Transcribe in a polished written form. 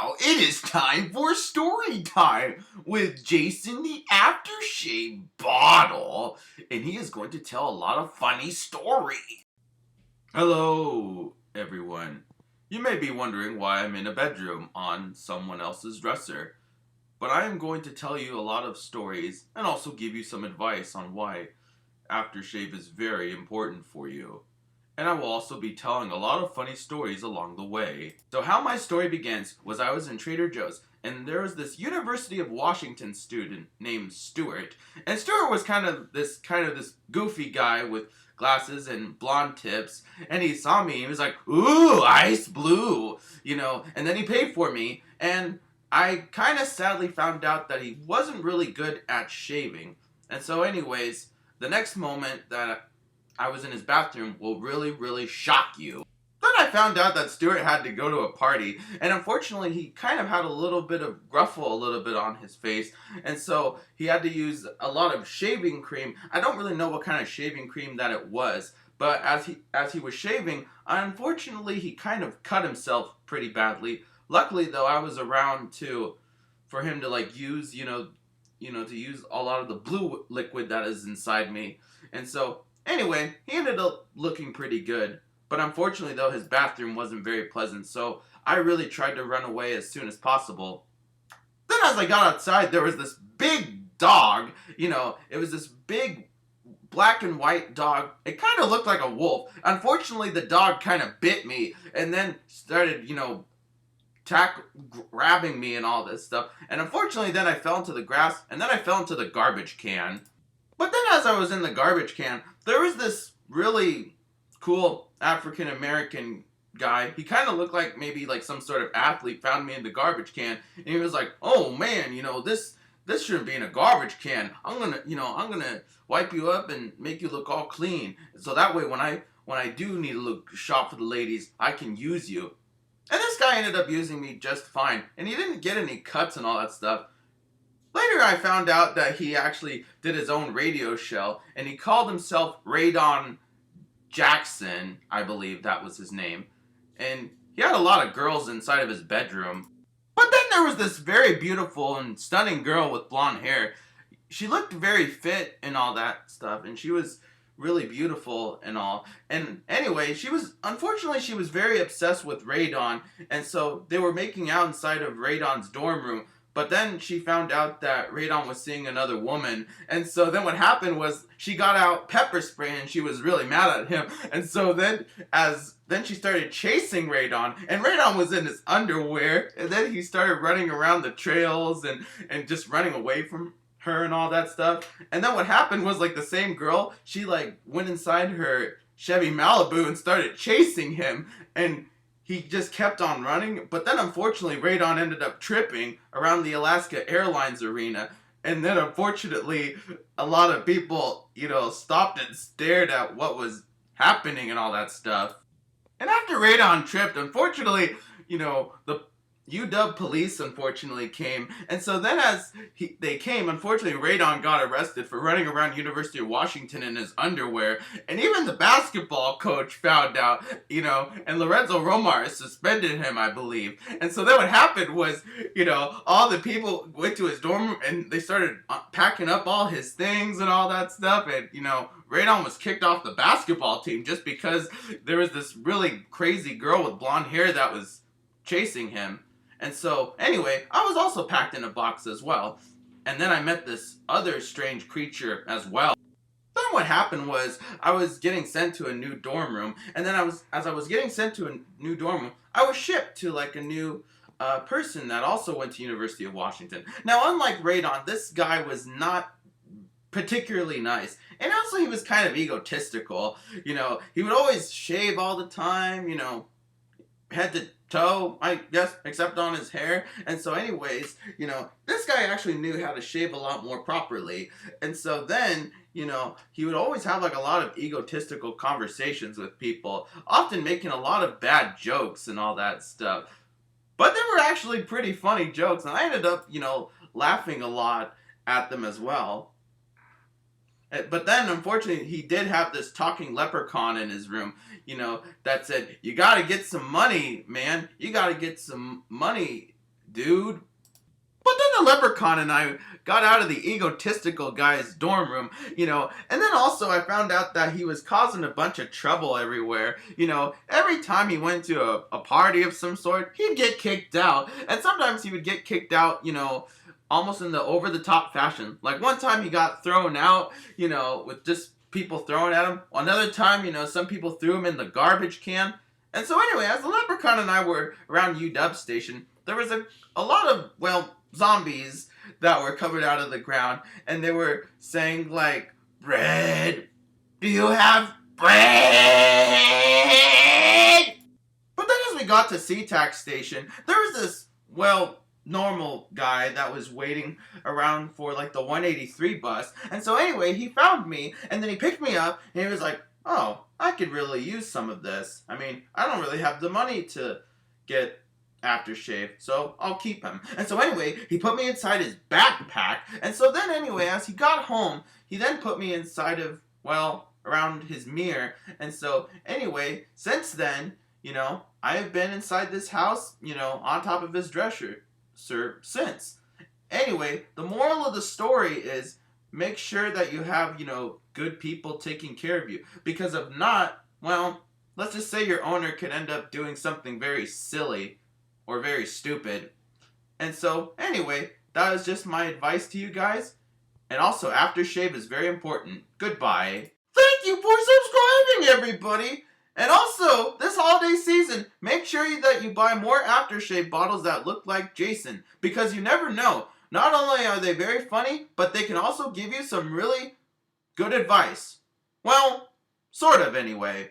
now it is time for story time with Jason the Aftershave Bottle, and he is going to tell a lot of funny stories. Hello, everyone. You may be wondering why I'm in a bedroom on someone else's dresser, but I am going to tell you a lot of stories and also give you some advice on why aftershave is very important for you. And I will also be telling a lot of funny stories along the way. So how my story begins was I was in Trader Joe's, and there was this University of Washington student named Stuart. And Stuart was kind of this goofy guy with glasses and blonde tips, and he saw me and he was like, "Ooh, ice blue," and then he paid for me, and I kind of sadly found out that he wasn't really good at shaving. And so anyways, the next moment that I was in his bathroom will really, really shock you. Then I found out that Stuart had to go to a party, and unfortunately he kind of had a little bit of gruffle on his face, and so he had to use a lot of shaving cream. I don't really know what kind of shaving cream that it was, but as he was shaving, unfortunately he kind of cut himself pretty badly. Luckily though, I was around for him to use, to use a lot of the blue liquid that is inside me, and so anyway, he ended up looking pretty good, but unfortunately though, his bathroom wasn't very pleasant, so I really tried to run away as soon as possible. Then as I got outside, there was this big dog, it was this big black and white dog. It kind of looked like a wolf. Unfortunately, the dog kind of bit me, and then started, grabbing me and all this stuff, and unfortunately then I fell into the grass, and then I fell into the garbage can. But then as I was in the garbage can, there was this really cool African American guy. He kind of looked like maybe some sort of athlete, found me in the garbage can, and he was like, "Oh man, this shouldn't be in a garbage can. I'm gonna wipe you up and make you look all clean. So that way when I do need to shop for the ladies, I can use you." And this guy ended up using me just fine, and he didn't get any cuts and all that stuff. Later I found out that he actually did his own radio show, and he called himself Radon Jackson, I believe that was his name. And he had a lot of girls inside of his bedroom. But then there was this very beautiful and stunning girl with blonde hair. She looked very fit and all that stuff, and she was really beautiful and all. And anyway, unfortunately she was very obsessed with Radon, and so they were making out inside of Radon's dorm room. But then she found out that Radon was seeing another woman, and so then what happened was she got out pepper spray and she was really mad at him, and so then she started chasing Radon, and Radon was in his underwear, and then he started running around the trails and just running away from her and all that stuff. And then what happened was the same girl, she went inside her Chevy Malibu and started chasing him, and he just kept on running. But then unfortunately Radon ended up tripping around the Alaska Airlines arena, and then unfortunately a lot of people stopped and stared at what was happening and all that stuff. And after Radon tripped, unfortunately the UW police unfortunately came, and so then they came, unfortunately Radon got arrested for running around University of Washington in his underwear, and even the basketball coach found out, and Lorenzo Romar suspended him, I believe. And so then what happened was, all the people went to his dorm room and they started packing up all his things and all that stuff, and Radon was kicked off the basketball team just because there was this really crazy girl with blonde hair that was chasing him. And so, anyway, I was also packed in a box as well. And then I met this other strange creature as well. Then what happened was, I was getting sent to a new dorm room. And then as I was getting sent to a new dorm room, I was shipped to a new person that also went to University of Washington. Now, unlike Radon, this guy was not particularly nice. And also he was kind of egotistical. He would always shave all the time, head to toe, I guess, except on his hair. And so anyways, this guy actually knew how to shave a lot more properly. And so then, he would always have a lot of egotistical conversations with people, often making a lot of bad jokes and all that stuff. But they were actually pretty funny jokes, and I ended up, laughing a lot at them as well. But then, unfortunately, he did have this talking leprechaun in his room, that said, "You gotta get some money, man. You gotta get some money dude. But then the leprechaun and I got out of the egotistical guy's dorm room, and then also I found out that he was causing a bunch of trouble everywhere. Every time he went to a party of some sort, he'd get kicked out. And sometimes he would get kicked out, almost in the over-the-top fashion. Like one time he got thrown out, with just people throwing at him. Another time, some people threw him in the garbage can. And so anyway, as the leprechaun and I were around UW Station, there was a lot of, zombies that were covered out of the ground, and they were saying like, "Bread? Do you have bread?" But then as we got to SeaTac Station, there was this, normal guy that was waiting around for like the 183 bus. And so anyway, he found me, and then he picked me up, and he was like, "Oh, I could really use some of this. I mean, I don't really have the money to get aftershave, so I'll keep him." And so anyway, he put me inside his backpack. And so then anyway, as he got home, he then put me inside of, around his mirror. And so anyway, since then, I have been inside this house, on top of his dresser, since. Anyway, the moral of the story is make sure that you have, good people taking care of you. Because if not, let's just say your owner could end up doing something very silly or very stupid. And so, anyway, that was just my advice to you guys. And also, aftershave is very important. Goodbye. Thank you for subscribing, everybody! And also, this holiday season, make sure that you buy more aftershave bottles that look like Jason. Because you never know. Not only are they very funny, but they can also give you some really good advice. Well, sort of anyway.